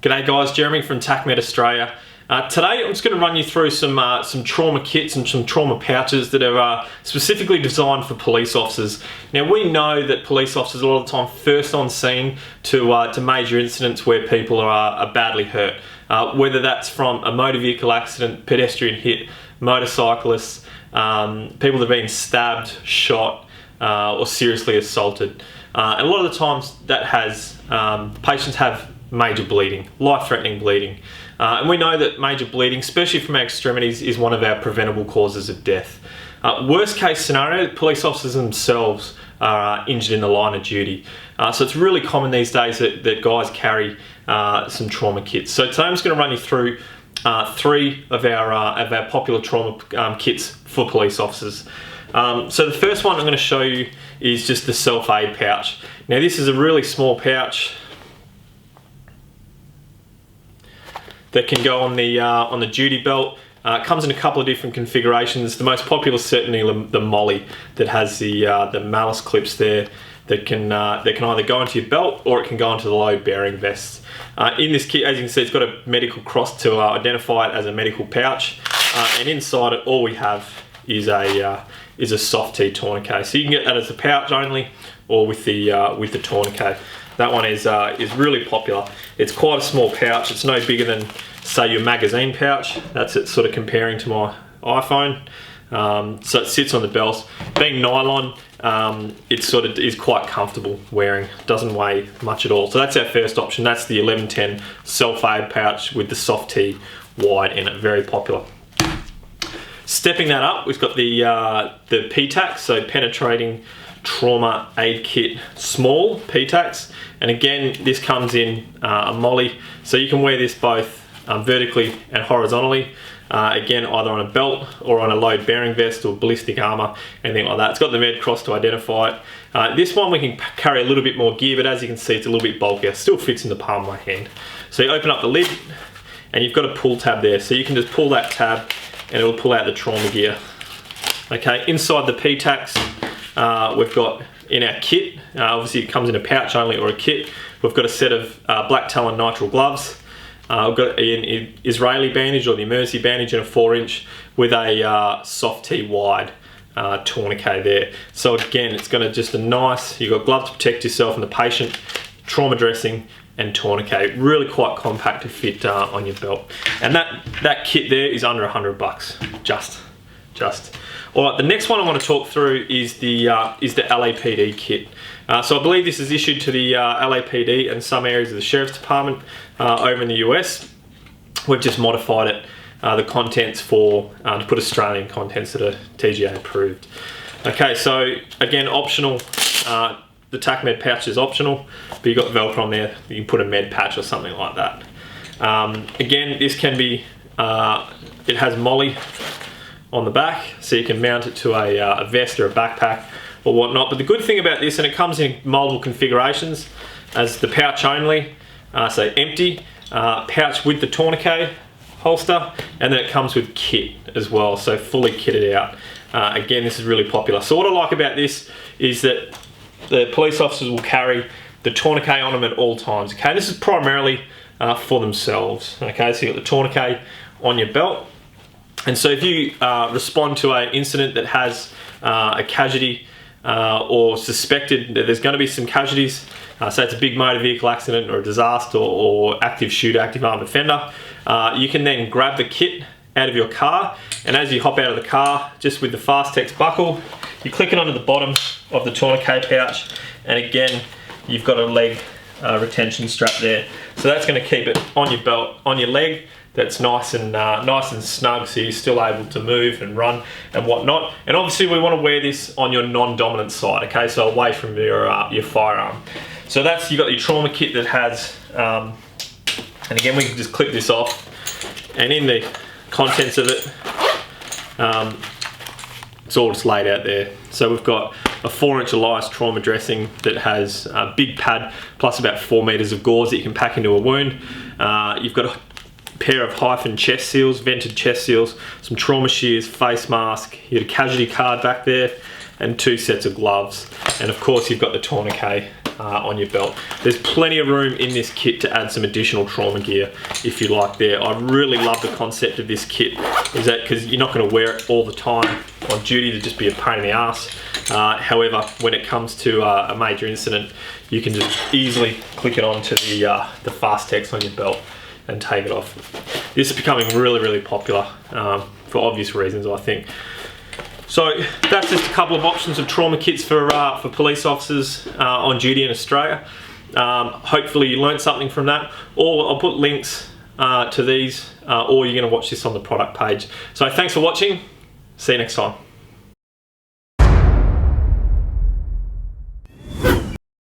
G'day guys, Jeremy from TacMed Australia. Today I'm just going to run you through some trauma kits and some trauma pouches that are specifically designed for police officers. Now we know that police officers a lot of the time first on scene to major incidents where people are badly hurt. Whether that's from a motor vehicle accident, pedestrian hit, motorcyclists, people that have been stabbed, shot or seriously assaulted. And a lot of the times that has, patients have major bleeding, life-threatening bleeding. And we know that major bleeding, especially from our extremities, is one of our preventable causes of death. Worst case scenario, police officers themselves are injured in the line of duty. So it's really common these days that guys carry some trauma kits. So today I'm just going to run you through three of our popular trauma kits for police officers. So the first one I'm going to show you is just the self-aid pouch. Now this is a really small pouch that can go on the duty belt. It comes in a couple of different configurations. The most popular is certainly the Molly that has the malice clips there that can either go into your belt or it can go into the load bearing vest. In this kit, as you can see, it's got a medical cross to identify it as a medical pouch, and inside it all we have is a soft T tourniquet. So you can get that as a pouch only or with the tourniquet. That one is really popular. It's quite a small pouch. It's no bigger than, say, your magazine pouch. That's it, sort of comparing to my iPhone. So it sits on the belt. Being nylon, it sort of is quite comfortable wearing. Doesn't weigh much at all. So that's our first option. That's the 1110 self-aid pouch with the soft T wide in it. Very popular. Stepping that up, we've got the PTAC, so penetrating trauma aid kit small PTACs, and again this comes in a Molly, so you can wear this both vertically and horizontally, again either on a belt or on a load bearing vest or ballistic armor, anything like that. It's got the med cross to identify it. This one we can carry a little bit more gear, but as you can see it's a little bit bulkier. Still fits in the palm of my hand. So you open up the lid and you've got a pull tab there, so you can just pull that tab and it'll pull out the trauma gear. Okay, inside the PTACs, we've got in our kit, obviously it comes in a pouch only or a kit, we've got a set of black talon nitrile gloves. We've got an Israeli bandage or the emergency bandage in a 4-inch with a soft T wide tourniquet there. So again, it's going to just a nice, you've got gloves to protect yourself and the patient, trauma dressing and tourniquet. Really quite compact to fit on your belt. And that kit there is under $100, just. All right, the next one I want to talk through is the LAPD kit. So I believe this is issued to the LAPD and some areas of the Sheriff's Department over in the US. We've just modified it, the contents to put Australian contents that are TGA approved. Okay, so again, optional. The TacMed pouch is optional, but you've got Velcro on there. You can put a med patch or something like that. Again, this can be, it has Molly on the back, so you can mount it to a vest or a backpack or whatnot. But the good thing about this, and it comes in multiple configurations, as the pouch only, so empty, pouch with the tourniquet holster, and then it comes with kit as well, so fully kitted out. Again, this is really popular. So what I like about this is that the police officers will carry the tourniquet on them at all times. Okay, this is primarily for themselves. Okay, so you got the tourniquet on your belt. And so if you respond to an incident that has a casualty or suspected that there's going to be some casualties, so it's a big motor vehicle accident or a disaster or active shooter, active armed offender, you can then grab the kit out of your car, and as you hop out of the car, just with the Fastex buckle, you click it onto the bottom of the tourniquet pouch, and again you've got a leg retention strap there. So that's going to keep it on your belt, on your leg. That's nice and snug, so you're still able to move and run and whatnot. And obviously we want to wear this on your non-dominant side, okay, so away from your firearm. So that's, you've got your trauma kit that has, and again we can just clip this off, and in the contents of it, it's all just laid out there. So we've got a 4-inch Elias trauma dressing that has a big pad plus about 4 meters of gauze that you can pack into a wound. You've got a pair of hyphen chest seals, vented chest seals, some trauma shears, face mask, you had a casualty card back there, and 2 sets of gloves. And of course you've got the tourniquet on your belt. There's plenty of room in this kit to add some additional trauma gear if you like there. I really love the concept of this kit, is that because you're not going to wear it all the time on duty to just be a pain in the ass. However, when it comes to a major incident, you can just easily click it onto the Fast-Tex on your belt and take it off. This is becoming really, really popular for obvious reasons, I think. So that's just a couple of options of trauma kits for police officers on duty in Australia. Hopefully you learned something from that. Or I'll put links to these, or you're going to watch this on the product page. So thanks for watching. See you next time.